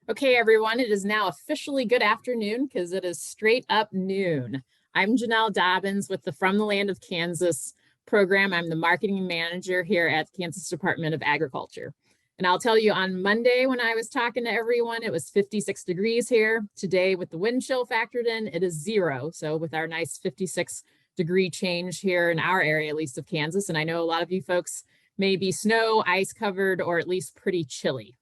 Okay, everyone, it is now officially good afternoon because it is straight up noon. I'm Janelle Dobbins with the From the Land of Kansas program. I'm the marketing manager here at the Kansas Department of Agriculture. And I'll tell you, on Monday when I was talking to everyone, it was 56 degrees here. Today, with the wind chill factored in, it is 0. So with our nice 56-degree change here in our area, at least of Kansas, and I know a lot of you folks may be snow, ice covered, or at least pretty chilly.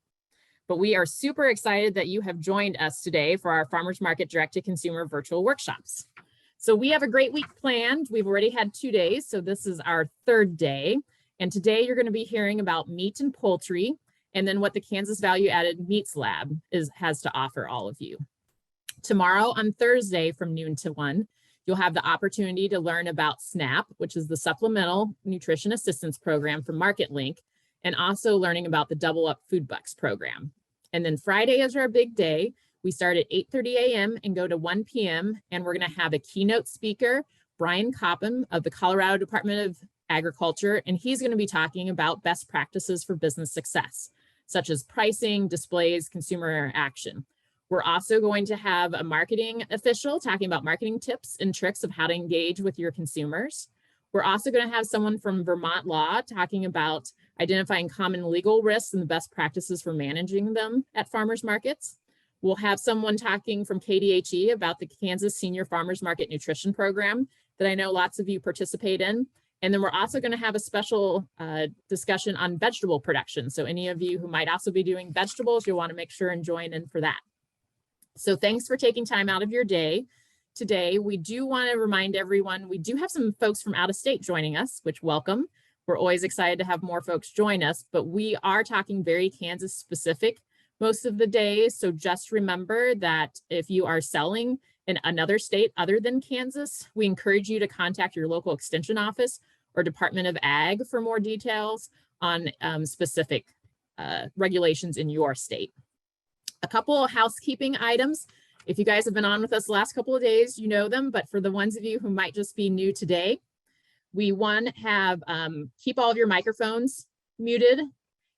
But we are super excited that you have joined us today for our Farmers Market Direct-to-Consumer virtual workshops. So we have a great week planned. We've already had 2 days, so this is our 3rd day. And today you're going to be hearing about meat and poultry, and then what the Kansas Value Added Meats Lab has to offer all of you. Tomorrow on Thursday from noon to 1, you'll have the opportunity to learn about SNAP, which is the Supplemental Nutrition Assistance Program from MarketLink, and also learning about the Double Up Food Bucks program. And then Friday is our big day. We start at 8:30 a.m. and go to 1 p.m. And we're going to have a keynote speaker, Brian Copham of the Colorado Department of Agriculture, and he's going to be talking about best practices for business success, such as pricing, displays, consumer action. We're also going to have a marketing official talking about marketing tips and tricks of how to engage with your consumers. We're also going to have someone from Vermont Law talking about identifying common legal risks and the best practices for managing them at farmers markets. We'll have someone talking from KDHE about the Kansas Senior Farmers Market Nutrition Program that I know lots of you participate in. And then we're also going to have a special discussion on vegetable production. So any of you who might also be doing vegetables, you'll want to make sure and join in for that. So thanks for taking time out of your day. Today, we do want to remind everyone, we do have some folks from out of state joining us, which welcome. We're always excited to have more folks join us, but we are talking very Kansas specific most of the day. So just remember that if you are selling in another state other than Kansas, we encourage you to contact your local extension office or Department of Ag for more details on specific regulations in your state. A couple of housekeeping items. If you guys have been on with us the last couple of days, you know them, but for the ones of you who might just be new today, we have keep all of your microphones muted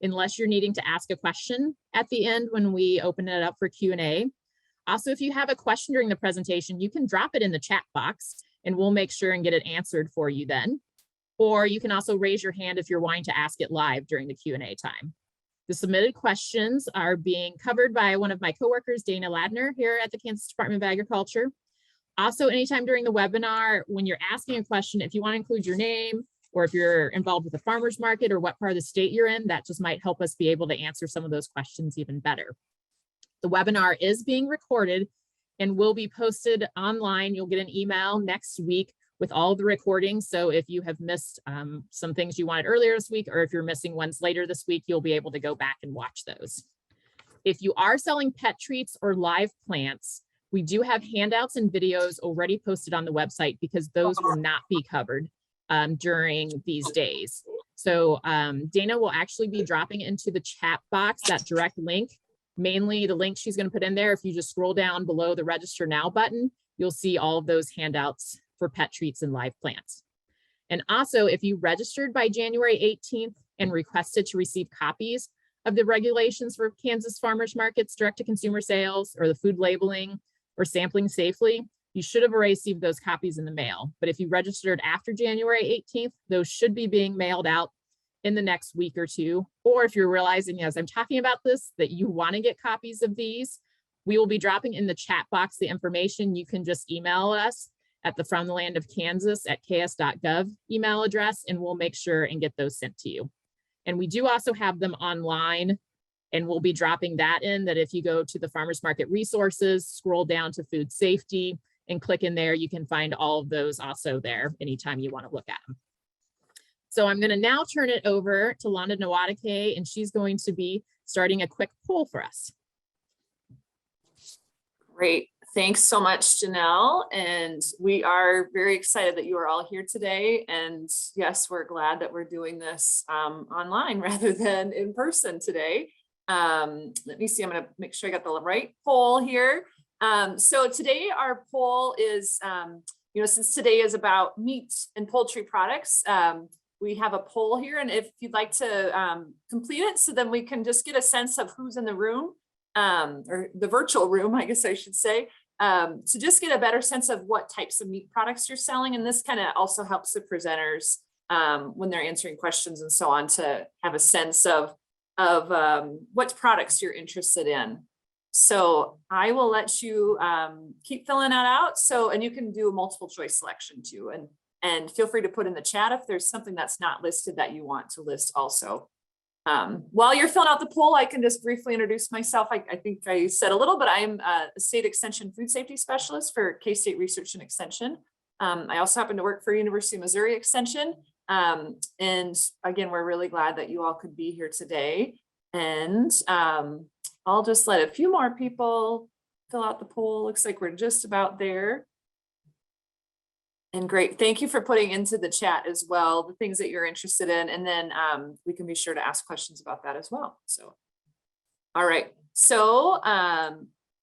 unless you're needing to ask a question at the end when we open it up for Q&A. Also, if you have a question during the presentation, you can drop it in the chat box and we'll make sure and get it answered for you then. Or you can also raise your hand if you're wanting to ask it live during the Q&A time. The submitted questions are being covered by one of my coworkers, Dana Ladner, here at the Kansas Department of Agriculture. Also, anytime during the webinar, when you're asking a question, if you want to include your name, or if you're involved with a farmer's market or what part of the state you're in, that just might help us be able to answer some of those questions even better. The webinar is being recorded and will be posted online. You'll get an email next week with all the recordings. So if you have missed some things you wanted earlier this week, or if you're missing ones later this week, you'll be able to go back and watch those. If you are selling pet treats or live plants, we do have handouts and videos already posted on the website because those will not be covered during these days. So Dana will actually be dropping into the chat box that direct link, mainly the link she's going to put in there. If you just scroll down below the Register Now button, you'll see all of those handouts for pet treats and live plants. And also, if you registered by January 18th and requested to receive copies of the regulations for Kansas farmers markets, direct-to-consumer sales, or the food labeling or sampling safely, you should have received those copies in the mail. But if you registered after January 18th, those should be being mailed out in the next week or two. Or if you're realizing as I'm talking about this, that you want to get copies of these, we will be dropping in the chat box the information. You can just email us at the From the Land of Kansas at ks.gov email address, and we'll make sure and get those sent to you. And we do also have them online, and we'll be dropping that in, that if you go to the farmers market resources, scroll down to food safety and click in there, you can find all of those also there anytime you want to look at them. So I'm going to now turn it over to Londa Nwadike, and she's going to be starting a quick poll for us. Great. Thanks so much, Janelle. And we are very excited that you are all here today. And yes, we're glad that we're doing this online rather than in person today. Let me see, I'm going to make sure I got the right poll here. So today our poll is, since today is about meat and poultry products, we have a poll here. And if you'd like to complete it, so then we can just get a sense of who's in the room. or the virtual room, I guess I should say, to just get a better sense of what types of meat products you're selling. And this kind of also helps the presenters when they're answering questions and so on to have a sense of what products you're interested in. So I will let you keep filling that out. So, and you can do a multiple choice selection too. And feel free to put in the chat if there's something that's not listed that you want to list also. While you're filling out the poll, I can just briefly introduce myself. I think I said a little, but I'm a state extension food safety specialist for K-State Research and Extension. I also happen to work for University of Missouri Extension. And again, we're really glad that you all could be here today. And I'll just let a few more people fill out the poll. Looks like we're just about there. And great, thank you for putting into the chat as well, the things that you're interested in. And then we can be sure to ask questions about that as well. So, all right, so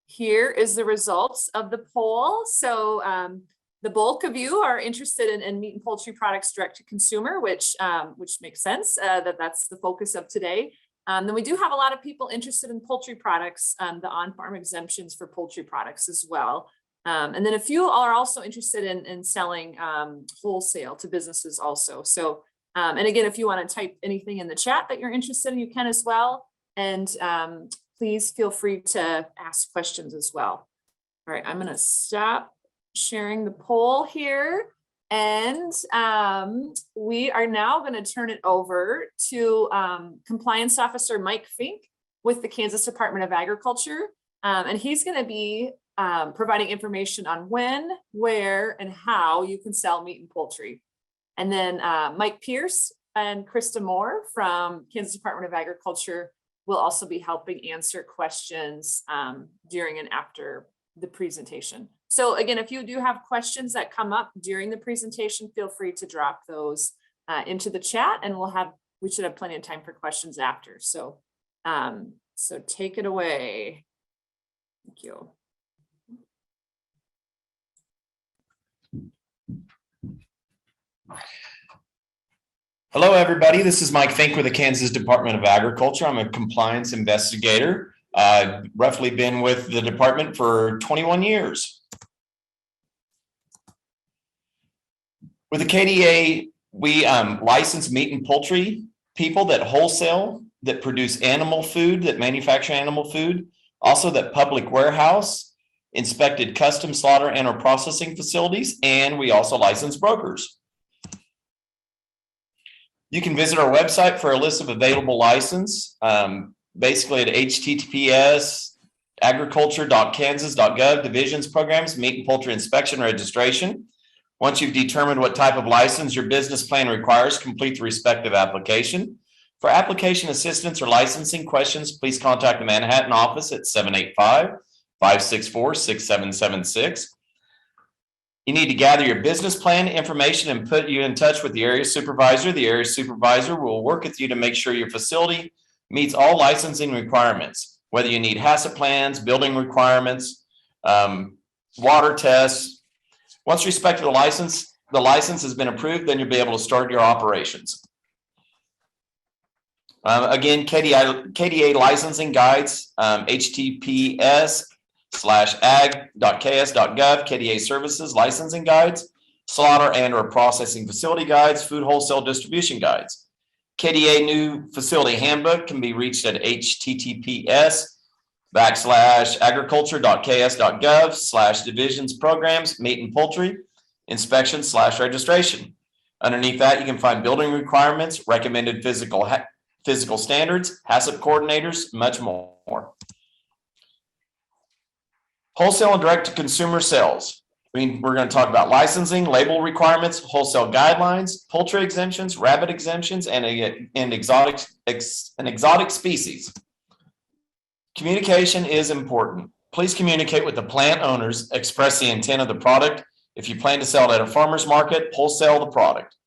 here is the results of the poll. So the bulk of you are interested in meat and poultry products direct to consumer, which makes sense that's the focus of today. Then we do have a lot of people interested in poultry products, the on-farm exemptions for poultry products as well. And then a few are also interested in selling wholesale to businesses also. So, and again, if you want to type anything in the chat that you're interested in, you can as well. And please feel free to ask questions as well. All right, I'm going to stop sharing the poll here. And we are now going to turn it over to Compliance Officer Mike Fink with the Kansas Department of Agriculture. And he's going to be providing information on when, where, and how you can sell meat and poultry. And then Mike Pierce and Krista Moore from Kansas Department of Agriculture will also be helping answer questions during and after the presentation. So again, if you do have questions that come up during the presentation, feel free to drop those into the chat, and we should have plenty of time for questions after. So, so take it away. Thank you. Hello, everybody. This is Mike Fink with the Kansas Department of Agriculture. I'm a compliance investigator. I've roughly been with the department for 21 years. With the KDA, we license meat and poultry people that wholesale, that produce animal food, that manufacture animal food, also that public warehouse, inspected custom slaughter and or processing facilities, and we also license brokers. You can visit our website for a list of available license, basically at https agriculture.kansas.gov divisions programs meat and poultry inspection registration. Once you've determined what type of license your business plan requires, complete the respective application. For application assistance or licensing questions, please contact the Manhattan office at 785-564-6776. You need to gather your business plan information and put you in touch with the area supervisor. The area supervisor will work with you to make sure your facility meets all licensing requirements, whether you need HACCP plans, building requirements, water tests. Once respect to the license has been approved, then you'll be able to start your operations. Again, KDA licensing guides, https:/ag.ks.gov, KDA services licensing guides, slaughter and or processing facility guides, food wholesale distribution guides. KDA new facility handbook can be reached at https:/agriculture.ks.gov/divisions programs meat and poultry inspection/registration. Underneath that, you can find building requirements, recommended physical standards, HACCP coordinators, much more. Wholesale and direct to consumer sales. We're going to talk about licensing, label requirements, wholesale guidelines, poultry exemptions, rabbit exemptions, and exotic species. Communication is important. Please communicate with the plant owners, express the intent of the product. If you plan to sell it at a farmer's market, wholesale the product.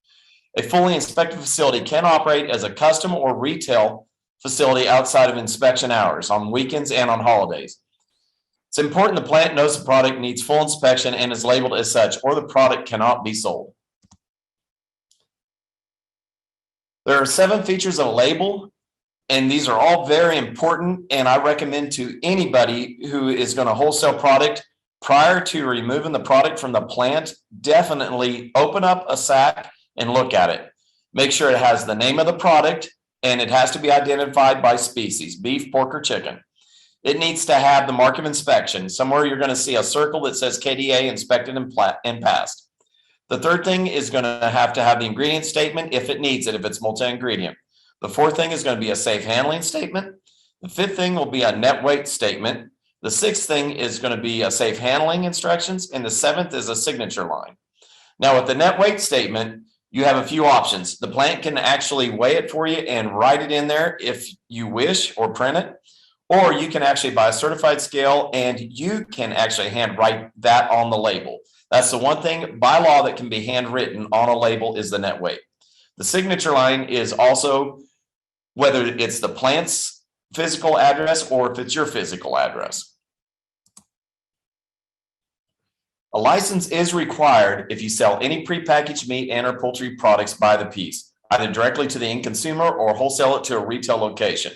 A fully inspected facility can operate as a custom or retail facility outside of inspection hours, on weekends and on holidays. It's important the plant knows the product needs full inspection and is labeled as such, or the product cannot be sold. There are 7 features of a label. And these are all very important. And I recommend to anybody who is going to wholesale product, prior to removing the product from the plant, definitely open up a sack and look at it. Make sure it has the name of the product, and it has to be identified by species, beef, pork, or chicken. It needs to have the mark of inspection. Somewhere you're going to see a circle that says KDA inspected and passed. The third thing is going to have the ingredient statement if it needs it, if it's multi-ingredient. The fourth thing is going to be a safe handling statement. The fifth thing will be a net weight statement. The sixth thing is going to be a safe handling instructions. And the seventh is a signature line. Now with the net weight statement, you have a few options. The plant can actually weigh it for you and write it in there if you wish, or print it. Or you can actually buy a certified scale and you can actually hand write that on the label. That's the one thing by law that can be handwritten on a label, is the net weight. The signature line is also whether it's the plant's physical address or if it's your physical address. A license is required if you sell any prepackaged meat and or poultry products by the piece, either directly to the end consumer or wholesale it to a retail location.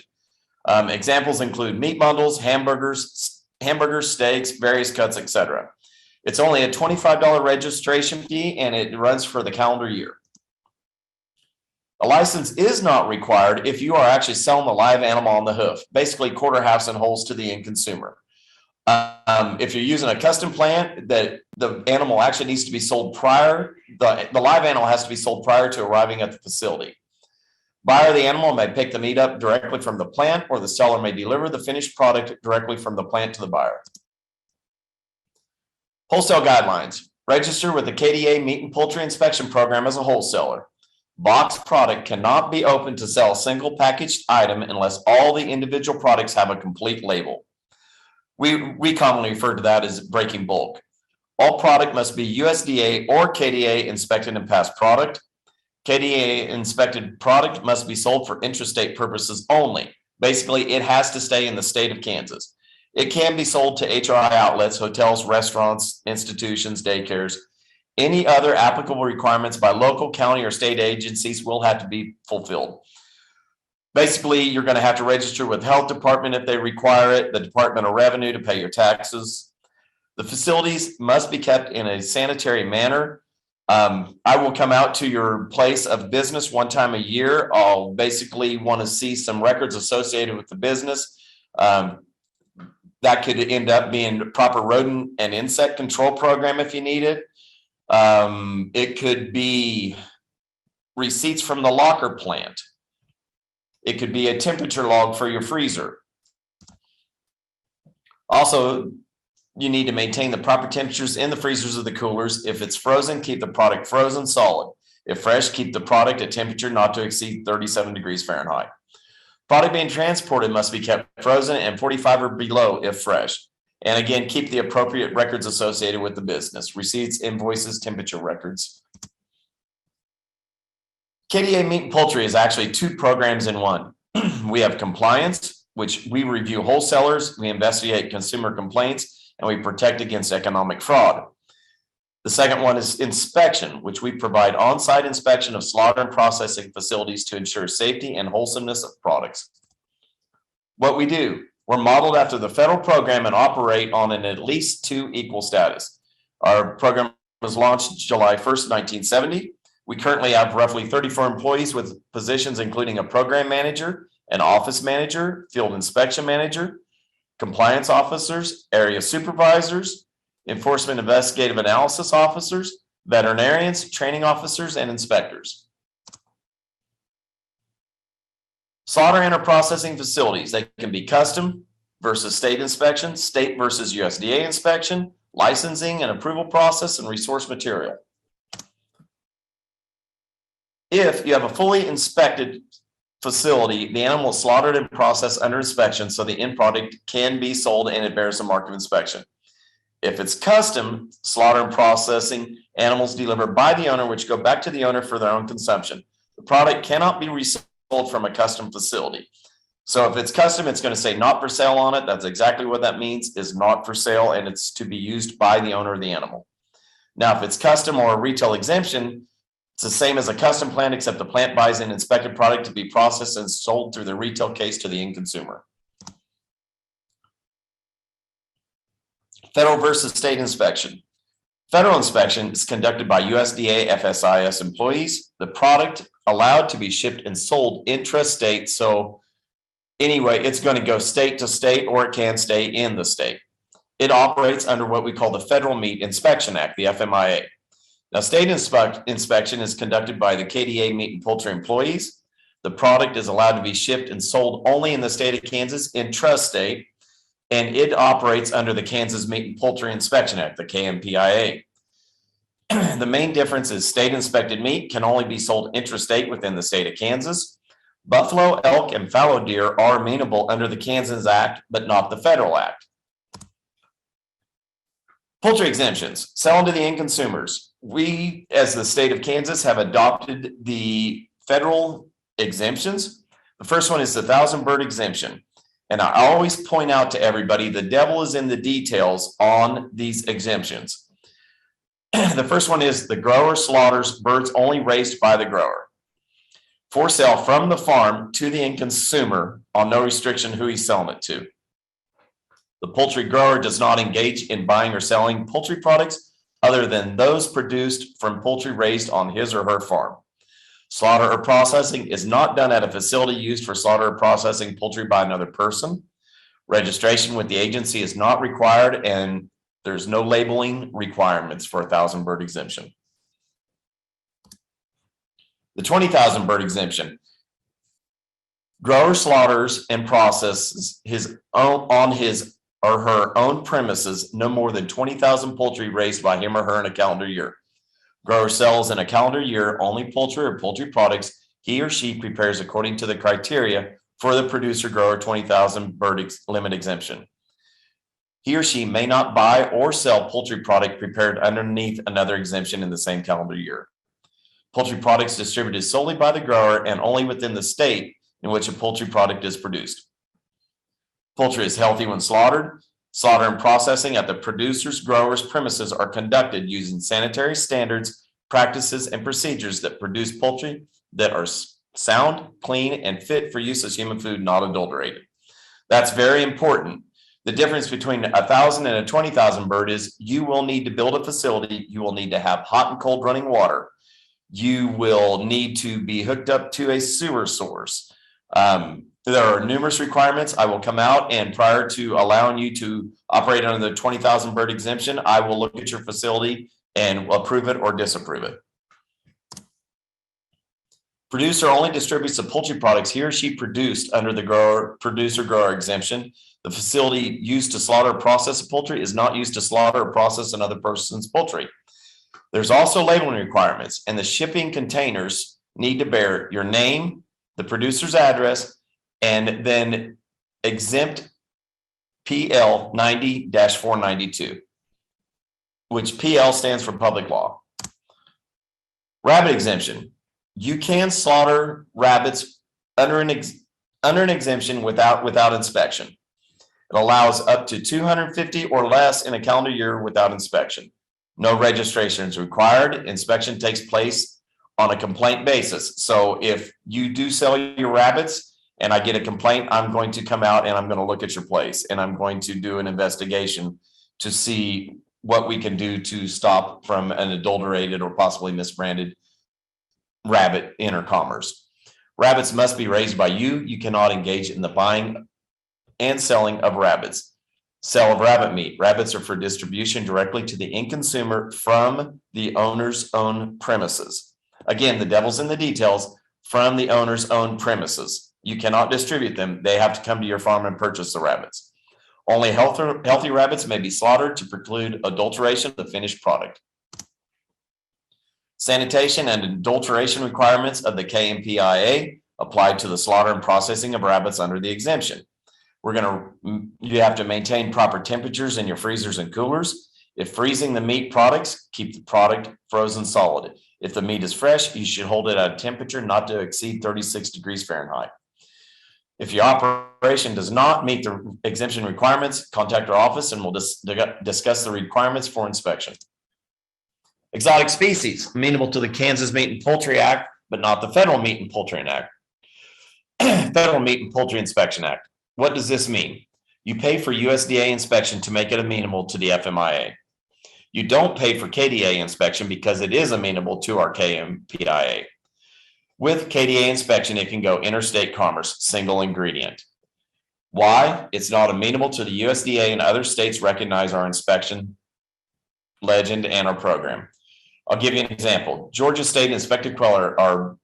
Examples include meat bundles, hamburgers, steaks, various cuts, etc. It's only a $25 registration fee and it runs for the calendar year. A license is not required if you are actually selling the live animal on the hoof, basically quarter halves and wholes to the end consumer. If you're using a custom plant, that the animal actually needs to be sold prior, the live animal has to be sold prior to arriving at the facility. Buyer of the animal may pick the meat up directly from the plant, or the seller may deliver the finished product directly from the plant to the buyer. Wholesale guidelines. Register with the KDA Meat and Poultry Inspection Program as a wholesaler. Boxed product cannot be opened to sell a single packaged item unless all the individual products have a complete label. We commonly refer to that as breaking bulk. All product must be USDA or KDA inspected and passed product. KDA inspected product must be sold for intrastate purposes only. Basically, it has to stay in the state of Kansas. It can be sold to HRI outlets, hotels, restaurants, institutions, daycares. Any other applicable requirements by local, county, or state agencies will have to be fulfilled. Basically, you're going to have to register with the health department if they require it, the Department of Revenue to pay your taxes. The facilities must be kept in a sanitary manner. I will come out to your place of business one time a year. I'll basically want to see some records associated with the business. That could end up being proper rodent and insect control program if you need it. It could be receipts from the locker plant. It could be a temperature log for your freezer. Also, you need to maintain the proper temperatures in the freezers of the coolers. If it's frozen, keep the product frozen solid. If fresh, keep the product at temperature not to exceed 37 degrees Fahrenheit. Product being transported must be kept frozen and 45 or below if fresh. And again, keep the appropriate records associated with the business: receipts, invoices, temperature records. KDA Meat and Poultry is actually two programs in one. We have compliance, which we review wholesalers, we investigate consumer complaints, and we protect against economic fraud. The second one is inspection, which we provide on-site inspection of slaughter and processing facilities to ensure safety and wholesomeness of products. What we do: we're modeled after the federal program and operate on an at least 2 equal status. Our program was launched July 1st, 1970. We currently have roughly 34 employees with positions including a program manager, an office manager, field inspection manager, compliance officers, area supervisors, enforcement investigative analysis officers, veterinarians, training officers, and inspectors. Slaughter and or processing facilities, they can be custom versus state inspection, state versus USDA inspection, licensing and approval process, and resource material. If you have a fully inspected facility, the animal is slaughtered and processed under inspection so the end product can be sold and it bears a mark of inspection. If it's custom slaughter and processing, animals delivered by the owner, which go back to the owner for their own consumption. The product cannot be resold from a custom facility. So if it's custom, it's going to say not for sale on it. That's exactly what that means, is not for sale, and it's to be used by the owner of the animal. Now, if it's custom or a retail exemption, It's the same as a custom plant, except the plant buys an inspected product to be processed and sold through the retail case to the end consumer. Federal versus state inspection. Federal inspection is conducted by USDA FSIS employees. The product allowed to be shipped and sold intrastate. So anyway, it's going to go state to state, or it can stay in the state. It operates under what we call the Federal Meat Inspection Act, the FMIA. Now, state inspection is conducted by the KDA meat and poultry employees. The product is allowed to be shipped and sold only in the state of Kansas, intrastate, and it operates under the Kansas Meat and Poultry Inspection Act, the KMPIA. The main difference is state inspected meat can only be sold intrastate within the state of Kansas. Buffalo, elk, and fallow deer are amenable under the Kansas Act, but not the federal act. Poultry exemptions, selling to the end consumers. We, as the state of Kansas, have adopted the federal exemptions. The first one is the 1,000-bird exemption. And I always point out to everybody, the devil is in the details on these exemptions. The first one is the grower slaughters birds only raised by the grower for sale from the farm to the end consumer on no restriction who he's selling it to. The poultry grower does not engage in buying or selling poultry products other than those produced from poultry raised on his or her farm. Slaughter or processing is not done at a facility used for slaughter or processing poultry by another person. Registration with the agency is not required, and there's no labeling requirements for a 1,000-bird exemption. The 20,000-bird exemption. Grower slaughters and processes on his or her own premises no more than 20,000 poultry raised by him or her in a calendar year. Grower sells in a calendar year only poultry or poultry products he or she prepares according to the criteria for the producer-grower 20,000-bird limit exemption. He or she may not buy or sell poultry product prepared underneath another exemption in the same calendar year. Poultry products distributed solely by the grower and only within the state in which a poultry product is produced. Poultry is healthy when slaughtered. Slaughter and processing at the producer's grower's premises are conducted using sanitary standards, practices, and procedures that produce poultry that are sound, clean, and fit for use as human food, not adulterated. That's very important. The difference between 1,000 and a 20,000 bird is you will need to build a facility. You will need to have hot and cold running water. You will need to be hooked up to a sewer source. There are numerous requirements. I will come out, and prior to allowing you to operate under the 20,000 bird exemption, I will look at your facility and approve it or disapprove it. Producer only distributes the poultry products he or she produced under the producer-grower exemption. The facility used to slaughter or process poultry is not used to slaughter or process another person's poultry. There's also labeling requirements, and the shipping containers need to bear your name, the producer's address, and then exempt PL 90-492, which PL stands for public law. Rabbit exemption. You can slaughter rabbits under an exemption without inspection. It allows up to 250 or less in a calendar year without inspection. No registration is required. Inspection takes place on a complaint basis. So if you do sell your rabbits and I get a complaint, I'm going to come out and I'm going to look at your place and I'm going to do an investigation to see what we can do to stop from an adulterated or possibly misbranded rabbit in our commerce. Rabbits must be raised by you. You cannot engage in the buying and selling of rabbits. Sale of rabbit meat. Rabbits are for distribution directly to the end consumer from the owner's own premises. Again, the devil's in the details. From the owner's own premises. You cannot distribute them. They have to come to your farm and purchase the rabbits. Only healthy rabbits may be slaughtered to preclude adulteration of the finished product. Sanitation and adulteration requirements of the KMPIA apply to the slaughter and processing of rabbits under the exemption. You have to maintain proper temperatures in your freezers and coolers. If freezing the meat products, keep the product frozen solid. If the meat is fresh, you should hold it at a temperature not to exceed 36 degrees Fahrenheit. If your operation does not meet the exemption requirements, contact our office and we'll discuss the requirements for inspection. Exotic species, amenable to the Kansas Meat and Poultry Act, but not the Federal Meat and Poultry Act. Federal Meat and Poultry Inspection Act. What does this mean? You pay for USDA inspection to make it amenable to the FMIA. You don't pay for KDA inspection because it is amenable to our KMPIA. With KDA inspection, it can go interstate commerce, single ingredient. Why? It's not amenable to the USDA, and other states recognize our inspection legend and our program. I'll give you an example. Georgia State Inspected Quail are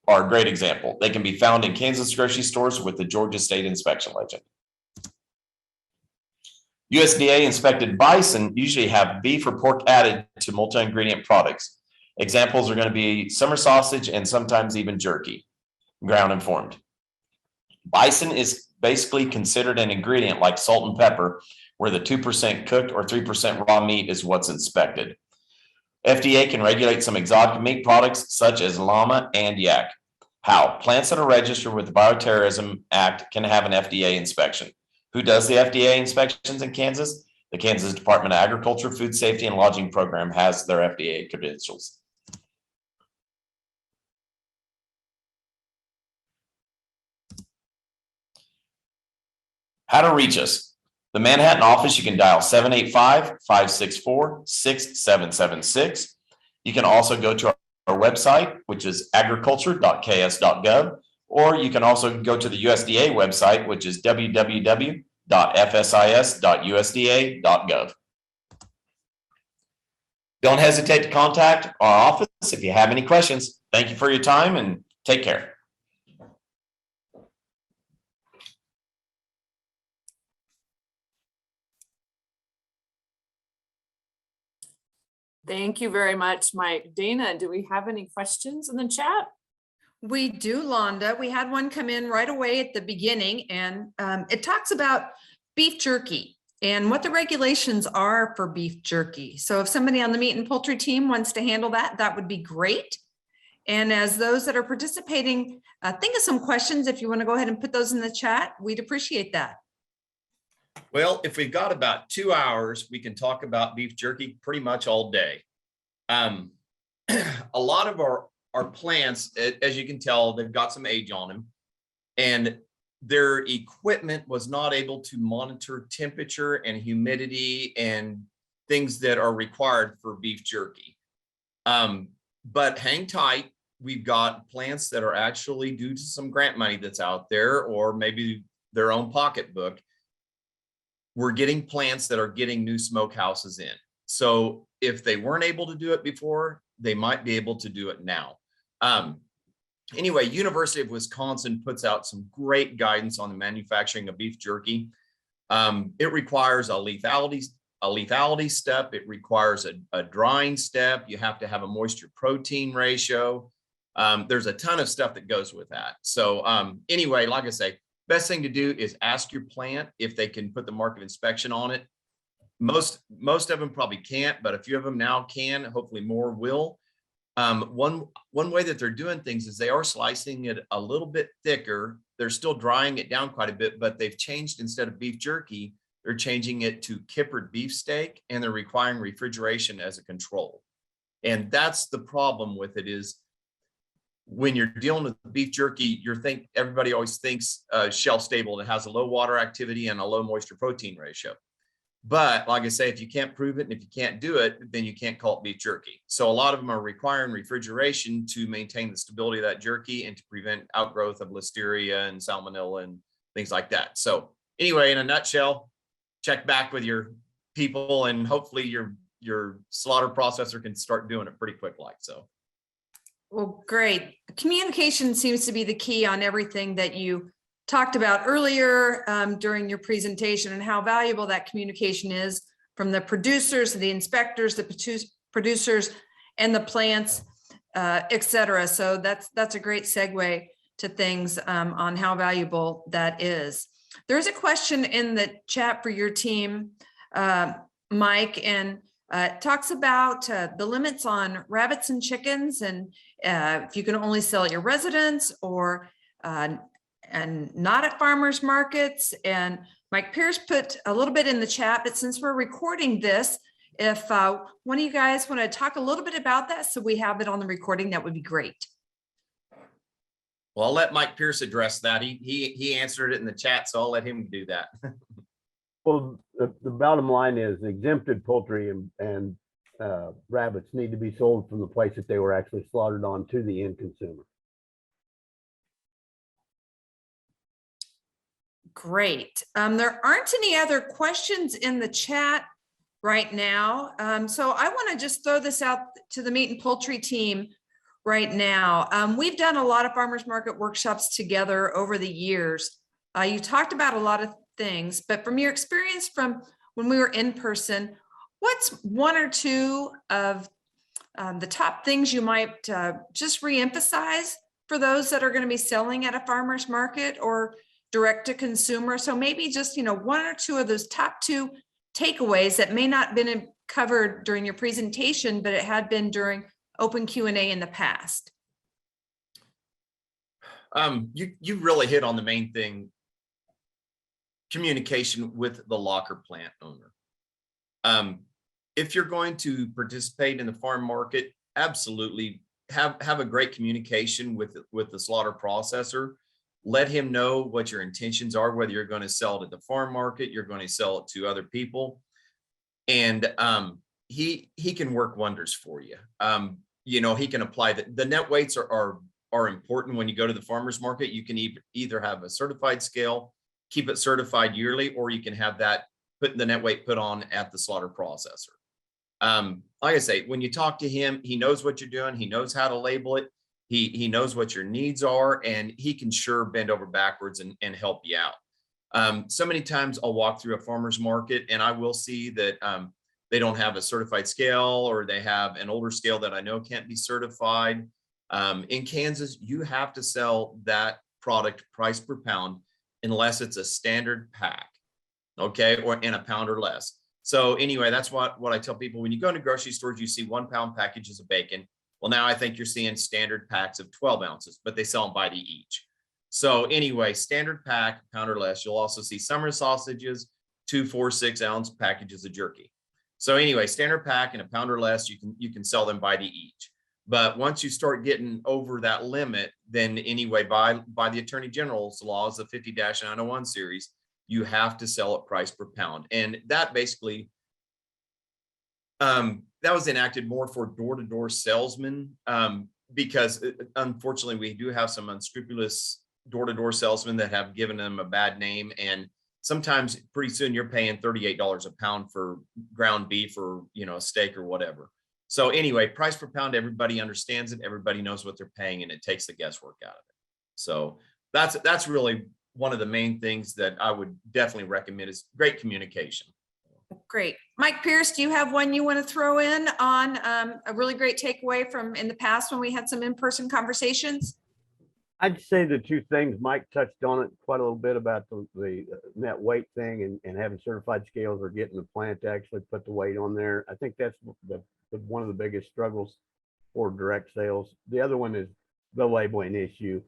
a great example. They can be found in Kansas grocery stores with the Georgia State inspection legend. USDA inspected bison usually have beef or pork added to multi-ingredient products. Examples are going to be summer sausage and sometimes even jerky, ground and formed. Bison is basically considered an ingredient like salt and pepper, where the 2% cooked or 3% raw meat is what's inspected. FDA can regulate some exotic meat products such as llama and yak. How? Plants that are registered with the Bioterrorism Act can have an FDA inspection. Who does the FDA inspections in Kansas? The Kansas Department of Agriculture, Food Safety, and Lodging Program has their FDA credentials. How to reach us. The Manhattan office, you can dial 785-564-6776. You can also go to our website, which is agriculture.ks.gov, or you can also go to the USDA website, which is www.fsis.usda.gov. Don't hesitate to contact our office if you have any questions. Thank you for your time and take care. Thank you very much, Mike. Dana, do we have any questions in the chat? We do, Londa. We had one come in right away at the beginning, and it talks about beef jerky and what the regulations are for beef jerky. So if somebody on the meat and poultry team wants to handle that, that would be great. And as those that are participating, think of some questions. If you want to go ahead and put those in the chat, we'd appreciate that. Well, if we've got about 2 hours, we can talk about beef jerky pretty much all day. A lot of our plants, as you can tell, they've got some age on them, and their equipment was not able to monitor temperature and humidity and things that are required for beef jerky. But hang tight. We've got plants that are actually, due to some grant money that's out there, or maybe their own pocketbook, we're getting plants that are getting new smokehouses in. So if they weren't able to do it before, they might be able to do it now. Anyway, University of Wisconsin puts out some great guidance on the manufacturing of beef jerky. It requires a lethality step. It requires a drying step. You have to have a moisture protein ratio. There's a ton of stuff that goes with that. So anyway, like I say, best thing to do is ask your plant if they can put the market inspection on it. Most of them probably can't, but a few of them now can. Hopefully more will. One way that they're doing things is they are slicing it a little bit thicker. They're still drying it down quite a bit, but they've changed, instead of beef jerky, they're changing it to kippered beefsteak, and they're requiring refrigeration as a control. And that's the problem with it, is when you're dealing with beef jerky, everybody always thinks shelf stable. It has a low water activity and a low moisture protein ratio. But like I say, if you can't prove it and if you can't do it, then you can't call it beef jerky. So a lot of them are requiring refrigeration to maintain the stability of that jerky and to prevent outgrowth of listeria and salmonella and things like that. So anyway, in a nutshell, check back with your people, and hopefully your slaughter processor can start doing it pretty quick like so. Well, great. Communication seems to be the key on everything that you talked about earlier during your presentation, and how valuable that communication is from the producers, the inspectors, the producers, and the plants, et cetera. So that's a great segue to things on how valuable that is. There's a question in the chat for your team, Mike, and it talks about the limits on rabbits and chickens, and if you can only sell at your residence or and not at farmers markets. And Mike Pierce put a little bit in the chat, but since we're recording this, If one of you guys want to talk a little bit about that, so we have it on the recording, that would be great. Well, I'll let Mike Pierce address that. He answered it in the chat, so I'll let him do that. Well, the bottom line is exempted poultry and rabbits need to be sold from the place that they were actually slaughtered on to the end consumer. Great. There aren't any other questions in the chat right now. So I want to just throw this out to the meat and poultry team right now. We've done a lot of farmers market workshops together over the years. You talked about a lot of things, but from your experience from when we were in person, what's one or two of the top things you might just reemphasize for those that are going to be selling at a farmer's market or direct to consumer? So maybe just, one or two of those top two takeaways that may not have been covered during your presentation, but it had been during open Q&A in the past. You really hit on the main thing: communication with the locker plant owner. If you're going to participate in the farm market, absolutely have a great communication with the slaughter processor. Let him know what your intentions are, whether you're going to sell it at the farm market, you're going to sell it to other people. And he can work wonders for you. He can apply the net weights are important when you go to the farmer's market. You can either have a certified scale, keep it certified yearly, or you can have that the net weight put on at the slaughter processor. Like I say, when you talk to him, he knows what you're doing. He knows how to label it. He knows what your needs are, and he can sure bend over backwards and help you out. So many times I'll walk through a farmer's market and I will see that they don't have a certified scale, or they have an older scale that I know can't be certified. In Kansas, you have to sell that product price per pound unless it's a standard pack, okay, or in a pound or less. So anyway, that's what I tell people. When you go into grocery stores, you see 1 pound packages of bacon. Well, now I think you're seeing standard packs of 12 ounces, but they sell them by the each. So anyway, standard pack, pound or less. You'll also see summer sausages, 2, 4, 6 ounce packages of jerky. So anyway, standard pack and a pound or less, you can sell them by the each. But once you start getting over that limit, then anyway, by the Attorney General's laws, the 50-901 series, you have to sell it price per pound. And that basically, that was enacted more for door-to-door salesmen, because unfortunately we do have some unscrupulous door-to-door salesmen that have given them a bad name. And sometimes pretty soon you're paying $38 a pound for ground beef or, a steak or whatever. So anyway, price per pound, everybody understands it. Everybody knows what they're paying, and it takes the guesswork out of it. So that's really one of the main things that I would definitely recommend is great communication. Great. Mike Pierce, do you have one you want to throw in on a really great takeaway from in the past when we had some in-person conversations? I'd say the two things. Mike touched on it quite a little bit about the net weight thing and having certified scales or getting the plant to actually put the weight on there. I think that's one of the biggest struggles for direct sales. The other one is the labeling issue,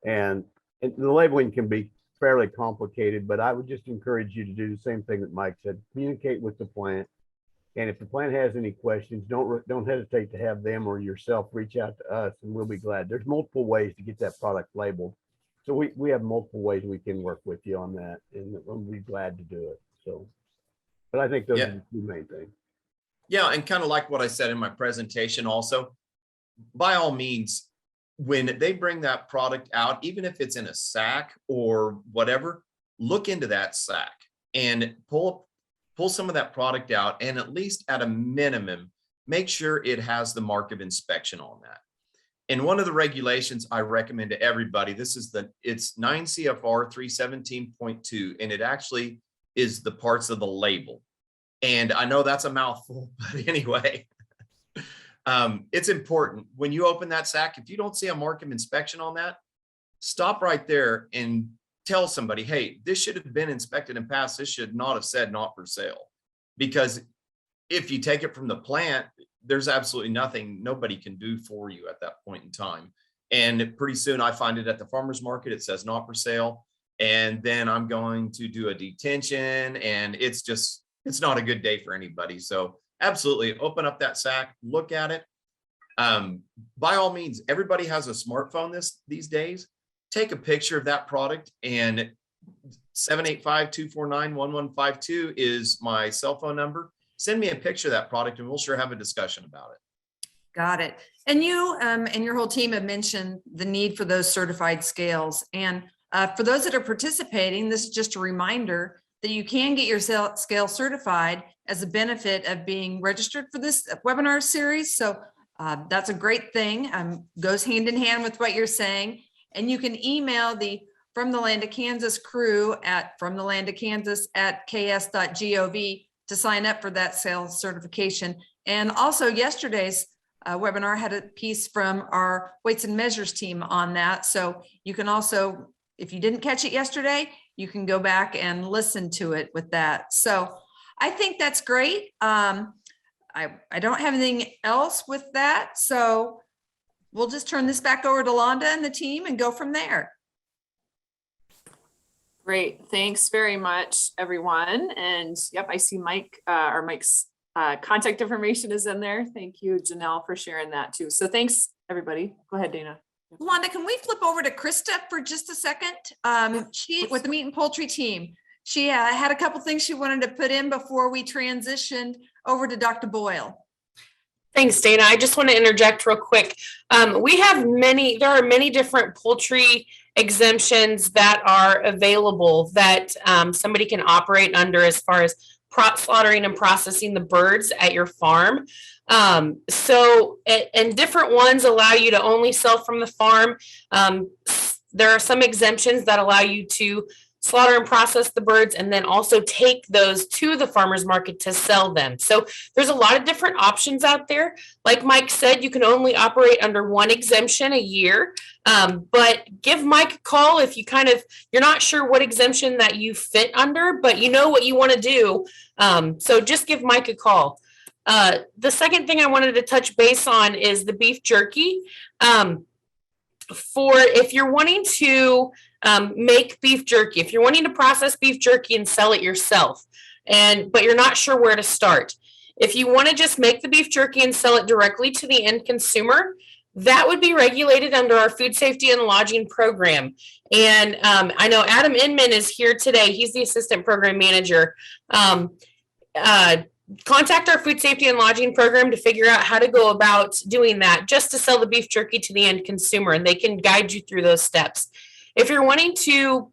and the labeling can be fairly complicated, but I would just encourage you to do the same thing that Mike said. Communicate with the plant, and if the plant has any questions, don't hesitate to have them or yourself reach out to us, and we'll be glad. There's multiple ways to get that product labeled, so we have multiple ways we can work with you on that, and we'll be glad to do it. So, but I think those are the two main things. Yeah, and kind of like what I said in my presentation also, by all means, when they bring that product out, even if it's in a sack or whatever, look into that sack and pull some of that product out, and at least at a minimum, make sure it has the mark of inspection on that. And one of the regulations I recommend to everybody, it's 9 CFR 317.2, and it actually is the parts of the label. And I know that's a mouthful, but anyway, it's important. When you open that sack, if you don't see a mark of inspection on that, stop right there and tell somebody, hey, this should have been inspected and passed. This should not have said not for sale. Because if you take it from the plant, there's absolutely nothing nobody can do for you at that point in time. And pretty soon I find it at the farmer's market, it says not for sale. And then I'm going to do a detention, and it's not a good day for anybody. So absolutely open up that sack, look at it. By all means, everybody has a smartphone these days. Take a picture of that product, and 785-249-1152 is my cell phone number. Send me a picture of that product and we'll sure have a discussion about it. Got it. And you and your whole team have mentioned the need for those certified scales. And for those that are participating, this is just a reminder that you can get your scale certified as a benefit of being registered for this webinar series. So that's a great thing. Goes hand in hand with what you're saying. And you can email the From the Land of Kansas crew at fromthelandofkansas@ks.gov to sign up for that sales certification. And also yesterday's webinar had a piece from our weights and measures team on that. So you can also, if you didn't catch it yesterday, you can go back and listen to it with that. So I think that's great. I don't have anything else with that. So we'll just turn this back over to Londa and the team and go from there. Great. Thanks very much, everyone. And yep, I see Mike's contact information is in there. Thank you, Janelle, for sharing that too. So thanks, everybody. Go ahead, Dana. Londa, can we flip over to Krista for just a second? She, with the meat and poultry team, she had a couple things she wanted to put in before we transitioned over to Dr. Boyle. Thanks, Dana. I just want to interject real quick. There are many different poultry exemptions that are available that somebody can operate under as far as slaughtering and processing the birds at your farm. And different ones allow you to only sell from the farm. There are some exemptions that allow you to slaughter and process the birds and then also take those to the farmer's market to sell them. So there's a lot of different options out there. Like Mike said, you can only operate under one exemption a year, but give Mike a call if you're not sure what exemption that you fit under, but you know what you want to do. So just give Mike a call. The second thing I wanted to touch base on is the beef jerky. If you're wanting to make beef jerky, if you're wanting to process beef jerky and sell it yourself, but you're not sure where to start, if you want to just make the beef jerky and sell it directly to the end consumer, that would be regulated under our food safety and lodging program. And I know Adam Inman is here today. He's the assistant program manager. Contact our food safety and lodging program to figure out how to go about doing that, just to sell the beef jerky to the end consumer, and they can guide you through those steps. If you're wanting to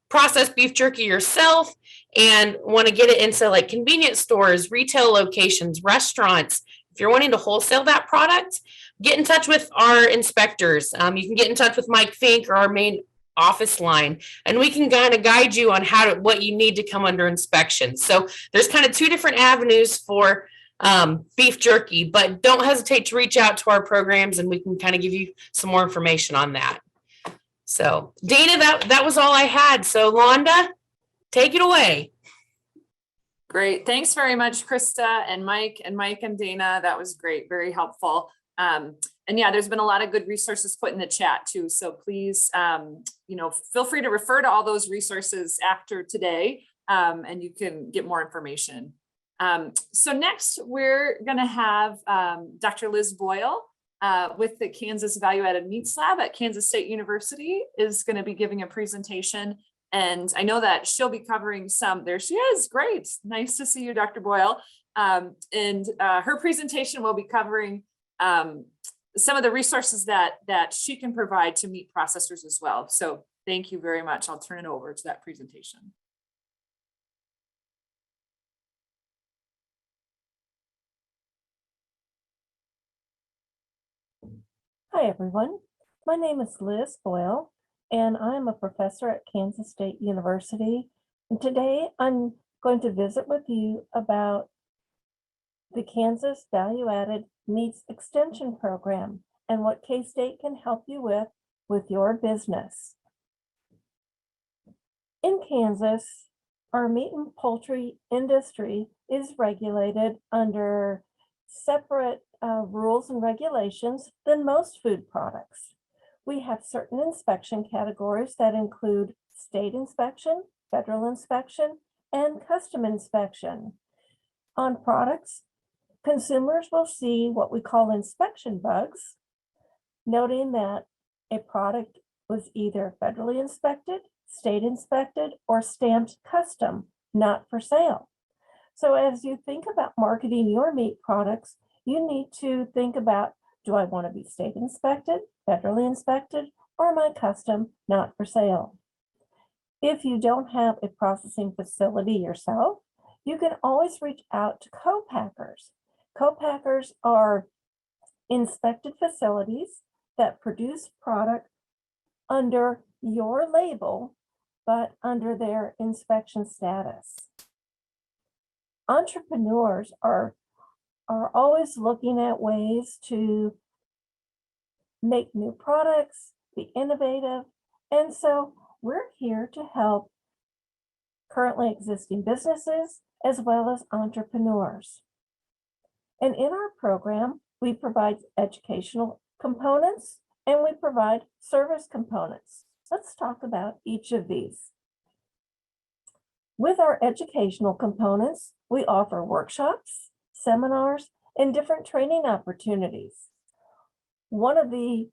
process beef jerky yourself and want to get it into like convenience stores, retail locations, restaurants, if you're wanting to wholesale that product, get in touch with our inspectors. You can get in touch with Mike Fink or our main office line, and we can kind of guide you on what you need to come under inspection. So there's kind of two different avenues for beef jerky, but don't hesitate to reach out to our programs and we can kind of give you some more information on that. So Dana, that was all I had. So Londa, take it away. Great. Thanks very much, Krista and Mike and Dana. That was great. Very helpful. And yeah, there's been a lot of good resources put in the chat too. So please, feel free to refer to all those resources after today, and you can get more information. So next we're going to have Dr. Liz Boyle with the Kansas Value Added Meats Lab at Kansas State University is going to be giving a presentation. And I know that she'll be covering there she is. Great. Nice to see you, Dr. Boyle. And her presentation will be covering some of the resources that she can provide to meat processors as well. So thank you very much. I'll turn it over to that presentation. Hi, everyone. My name is Liz Boyle, and I'm a professor at Kansas State University. And today I'm going to visit with you about the Kansas Value Added Meats Extension Program and what K-State can help you with your business. In Kansas, our meat and poultry industry is regulated under separate rules and regulations than most food products. We have certain inspection categories that include state inspection, federal inspection, and custom inspection. On products Consumers will see what we call inspection bugs, noting that a product was either federally inspected, state inspected, or stamped custom, not for sale. So as you think about marketing your meat products, you need to think about, do I want to be state inspected, federally inspected, or am I custom, not for sale? If you don't have a processing facility yourself, you can always reach out to co-packers. Co-packers are inspected facilities that produce product under your label, but under their inspection status. Entrepreneurs are always looking at ways to make new products, be innovative, and so we're here to help currently existing businesses as well as entrepreneurs. And in our program, we provide educational components and we provide service components. Let's talk about each of these. With our educational components, we offer workshops, seminars, and different training opportunities. One of the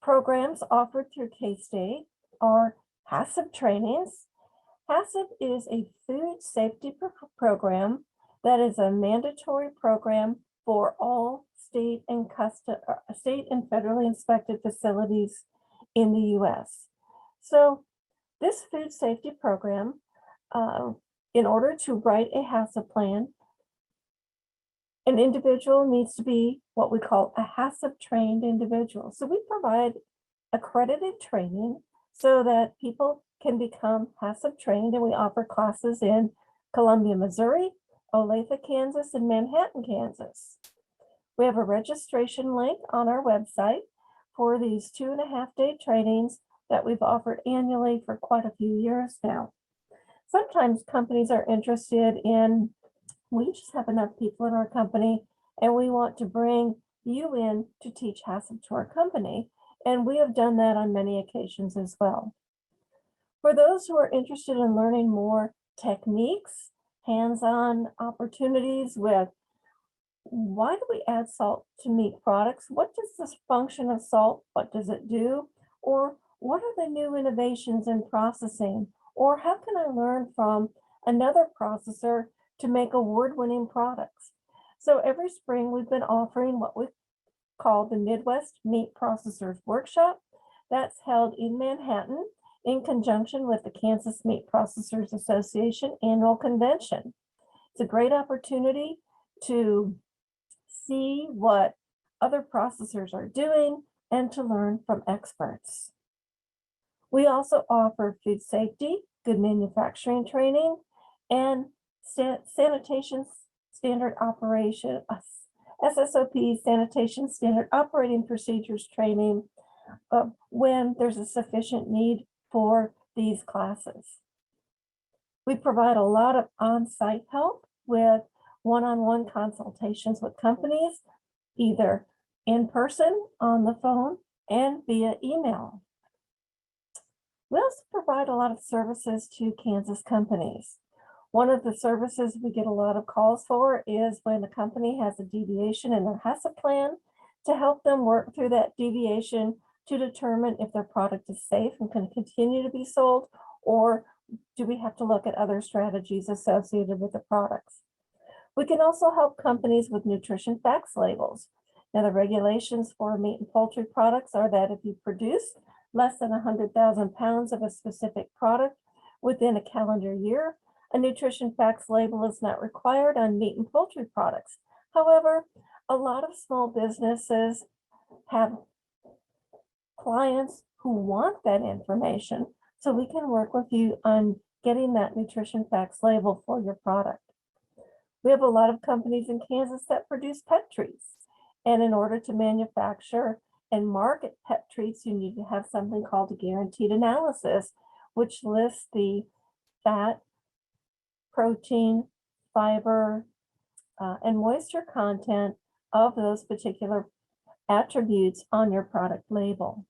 programs offered through K-State are HACCP trainings. HACCP is a food safety program that is a mandatory program for all state and federally inspected facilities in the U.S. So this food safety program, in order to write a HACCP plan, an individual needs to be what we call a HACCP trained individual. So we provide accredited training so that people can become HACCP trained, and we offer classes in Columbia, Missouri, Olathe, Kansas, and Manhattan, Kansas. We have a registration link on our website for these 2.5-day trainings that we've offered annually for quite a few years now. Sometimes companies are interested in, we just have enough people in our company and we want to bring you in to teach HACCP to our company. And we have done that on many occasions as well. For those who are interested in learning more techniques, hands-on opportunities with why do we add salt to meat products? What does this function of salt, what does it do? Or what are the new innovations in processing? Or how can I learn from another processor to make award-winning products? So every spring we've been offering what we call the Midwest Meat Processors Workshop. That's held in Manhattan in conjunction with the Kansas Meat Processors Association Annual Convention. It's a great opportunity to see what other processors are doing and to learn from experts. We also offer food safety, good manufacturing training, and sanitation standard operation, SSOP, sanitation standard operating procedures training when there's a sufficient need for these classes. We provide a lot of on-site help with one-on-one consultations with companies, either in person, on the phone, and via email. We also provide a lot of services to Kansas companies. One of the services we get a lot of calls for is when a company has a deviation in their HACCP plan, to help them work through that deviation to determine if their product is safe and can continue to be sold, or do we have to look at other strategies associated with the products. We can also help companies with nutrition facts labels. Now, the regulations for meat and poultry products are that if you produce less than 100,000 pounds of a specific product within a calendar year, a nutrition facts label is not required on meat and poultry products. However, a lot of small businesses have clients who want that information, so we can work with you on getting that nutrition facts label for your product. We have a lot of companies in Kansas that produce pet treats, and in order to manufacture and market pet treats, you need to have something called a guaranteed analysis, which lists the fat, protein, fiber, and moisture content of those particular attributes on your product label.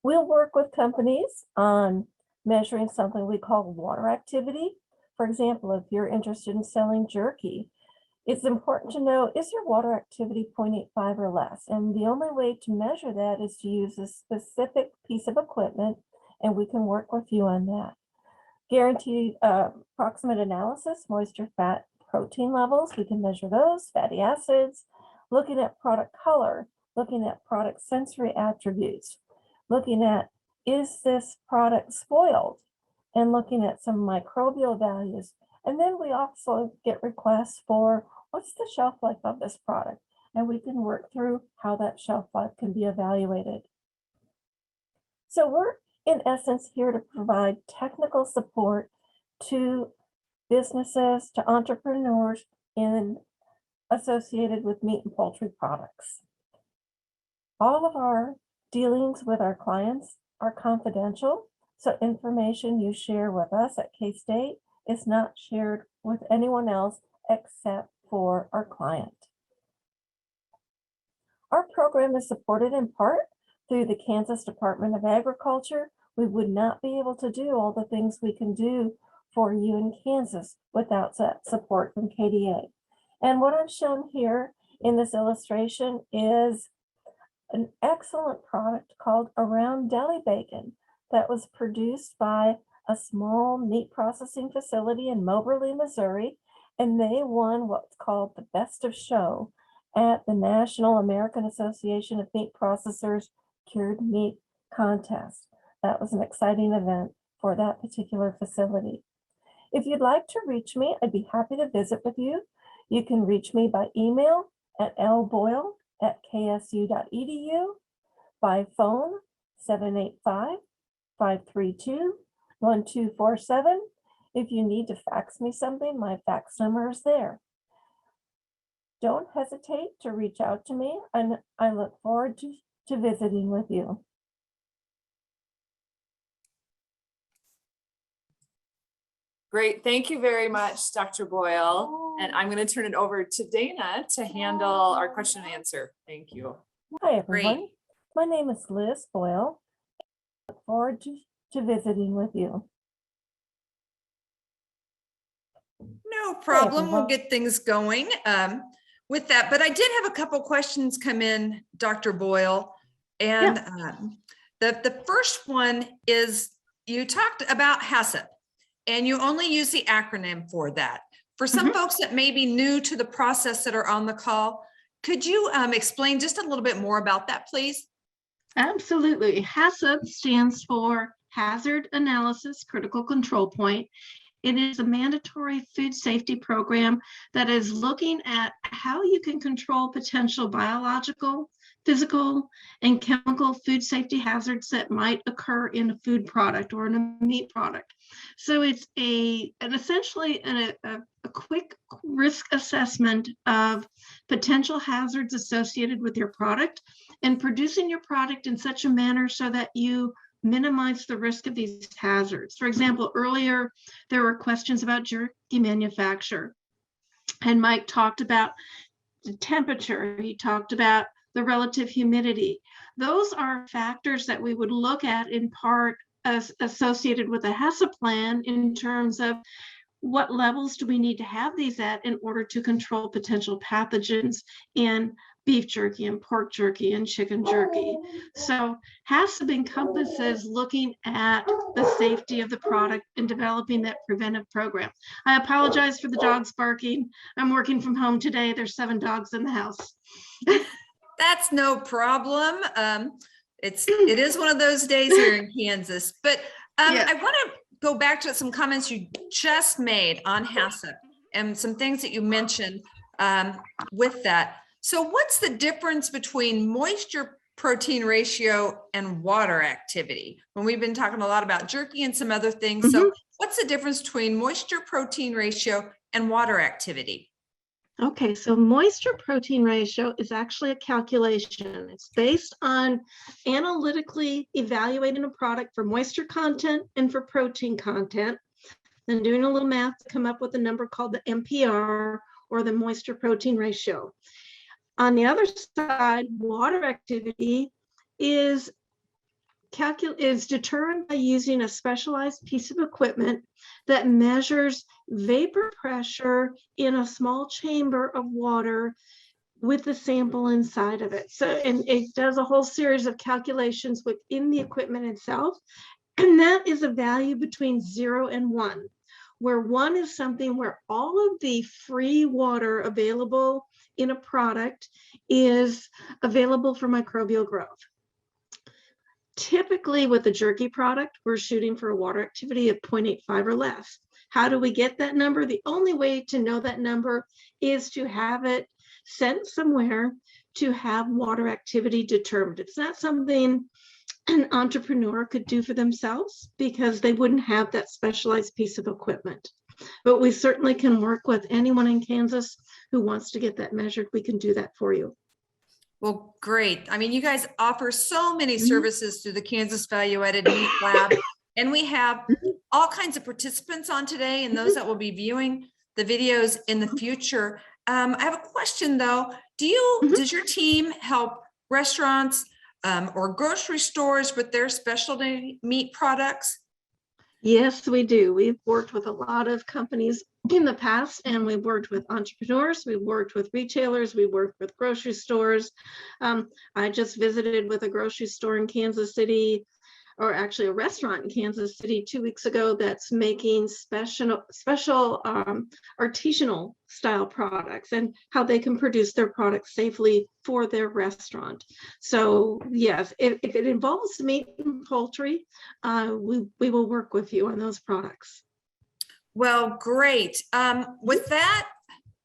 We'll work with companies on measuring something we call water activity. For example, if you're interested in selling jerky, It's important to know, is your water activity 0.85 or less? And the only way to measure that is to use a specific piece of equipment, and we can work with you on that. Guaranteed approximate analysis, moisture, fat, protein levels, we can measure those, fatty acids, looking at product color, looking at product sensory attributes, looking at, is this product spoiled? And looking at some microbial values. And then we also get requests for, what's the shelf life of this product? And we can work through how that shelf life can be evaluated. So we're in essence here to provide technical support to businesses, to entrepreneurs associated with meat and poultry products. All of our dealings with our clients are confidential, so information you share with us at K-State is not shared with anyone else except for our client. Our program is supported in part through the Kansas Department of Agriculture. We would not be able to do all the things we can do for you in Kansas without that support from KDA. And what I've shown here in this illustration is an excellent product called Around Deli Bacon that was produced by a small meat processing facility in Moberly, Missouri, and they won what's called the Best of Show at the National American Association of Meat Processors Cured Meat Contest. That was an exciting event for that particular facility. If you'd like to reach me, I'd be happy to visit with you. You can reach me by email at lboyle@ksu.edu, by phone 785-532-1247. If you need to fax me something, my fax number is there. Don't hesitate to reach out to me, and I look forward to visiting with you. Great. Thank you very much, Dr. Boyle. And I'm going to turn it over to Dana to handle our question and answer. Thank you. Hi, everyone. Great. My name is Liz Boyle. I look forward to visiting with you. No problem. We'll everyone. get things going with that. But I did have a couple questions come in, Dr. Boyle. And the first one is, you talked about HACCP, and you only use the acronym for that. For some folks that may be new to the process that are on the call, could you explain just a little bit more about that, please? Absolutely. HACCP stands for Hazard Analysis Critical Control Point. It is a mandatory food safety program that is looking at how you can control potential biological, physical, and chemical food safety hazards that might occur in a food product or in a meat product. So it's essentially a quick risk assessment of potential hazards associated with your product and producing your product in such a manner so that you minimize the risk of these hazards. For example, earlier there were questions about jerky manufacture, and Mike talked about the temperature. He talked about the relative humidity. Those are factors that we would look at in part as associated with a HACCP plan in terms of what levels do we need to have these at in order to control potential pathogens in beef jerky and pork jerky and chicken jerky. So HACCP encompasses looking at the safety of the product and developing that preventive program. I apologize for the dogs barking. I'm working from home today. There's 7 dogs in the house. That's no problem. It is one of those days here in Kansas, but I want to go back to some comments you just made on HACCP and some things that you mentioned with that. So what's the difference between moisture protein ratio and water activity? When we've been talking a lot about jerky and some other things. So what's the difference between moisture protein ratio and water activity? Okay, so moisture protein ratio is actually a calculation. It's based on analytically evaluating a product for moisture content and for protein content, then doing a little math to come up with a number called the MPR, or the moisture protein ratio. On the other side, water activity is is determined by using a specialized piece of equipment that measures vapor pressure in a small chamber of water with the sample inside of it. So, and it does a whole series of calculations within the equipment itself. And that is a value between 0 and 1, where 1 is something where all of the free water available in a product is available for microbial growth. Typically with a jerky product, we're shooting for a water activity of 0.85 or less. How do we get that number? The only way to know that number is to have it sent somewhere to have water activity determined. It's not something an entrepreneur could do for themselves because they wouldn't have that specialized piece of equipment. But we certainly can work with anyone in Kansas who wants to get that measured. We can do that for you. Well, great. I mean, you guys offer so many services through the Kansas Value Added Meat Lab, and we have all kinds of participants on today and those that will be viewing the videos in the future. I have a question though. Does your team help restaurants or grocery stores with their specialty meat products? Yes, we do. We've worked with a lot of companies in the past, and we've worked with entrepreneurs, we've worked with retailers, we worked with grocery stores. I just visited with a grocery store in Kansas City, or actually a restaurant in Kansas City 2 weeks ago that's making special artisanal style products and how they can produce their products safely for their restaurant. So yes, if it involves meat and poultry, we will work with you on those products. Well, great. With that,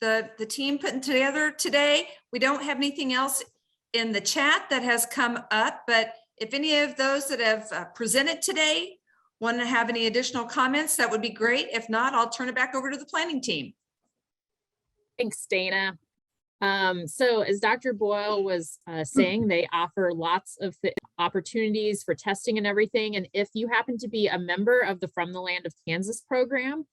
the team putting together today, we don't have anything else in the chat that has come up, but if any of those that have presented today want to have any additional comments, that would be great. If not, I'll turn it back over to the planning team. Thanks, Dana. So as Dr. Boyle was saying, they offer lots of opportunities for testing and everything. And if you happen to be a member of the From the Land of Kansas program,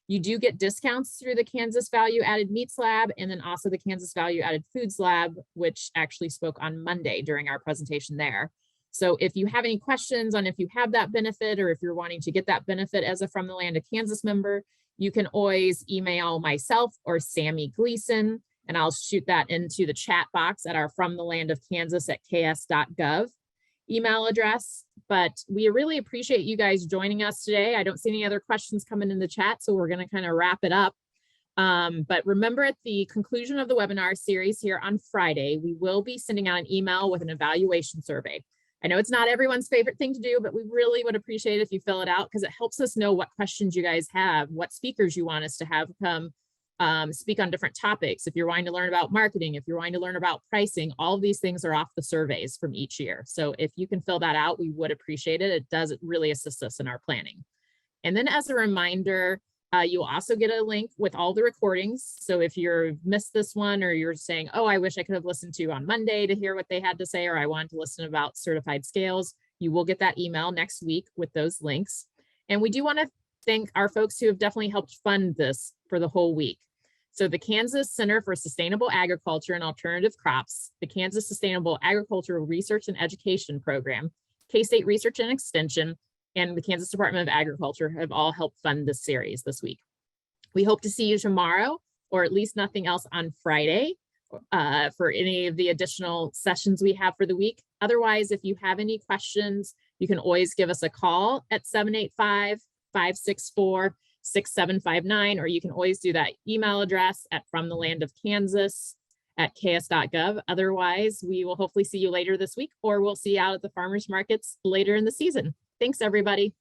you do get discounts through the Kansas Value Added Meats Lab and then also the Kansas Value Added Foods Lab, which actually spoke on Monday during our presentation there. So if you have any questions on if you have that benefit or if you're wanting to get that benefit as a From the Land of Kansas member, you can always email myself or Sammy Gleason, and I'll shoot that into the chat box at our From the Land of Kansas at ks.gov email address. But we really appreciate you guys joining us today. I don't see any other questions coming in the chat, so we're going to kind of wrap it up. But remember, at the conclusion of the webinar series here on Friday, we will be sending out an email with an evaluation survey. I know it's not everyone's favorite thing to do, but we really would appreciate it if you fill it out because it helps us know what questions you guys have, what speakers you want us to have come speak on different topics. If you're wanting to learn about marketing, if you're wanting to learn about pricing, all of these things are off the surveys from each year. So if you can fill that out, we would appreciate it. It does really assist us in our planning. And then as a reminder, you'll also get a link with all the recordings. So if you've missed this one or you're saying, oh, I wish I could have listened to on Monday to hear what they had to say, or I wanted to listen about certified scales, you will get that email next week with those links. And we do want to thank our folks who have definitely helped fund this for the whole week. So the Kansas Center for Sustainable Agriculture and Alternative Crops, the Kansas Sustainable Agricultural Research and Education Program, K-State Research and Extension, and the Kansas Department of Agriculture have all helped fund this series this week. We hope to see you tomorrow, or at least nothing else on Friday, for any of the additional sessions we have for the week. Otherwise, if you have any questions, you can always give us a call at 785-564-6759, or you can always do that email address at fromthelandofkansas@ks.gov. Otherwise, we will hopefully see you later this week, or we'll see you out at the farmers markets later in the season. Thanks, everybody.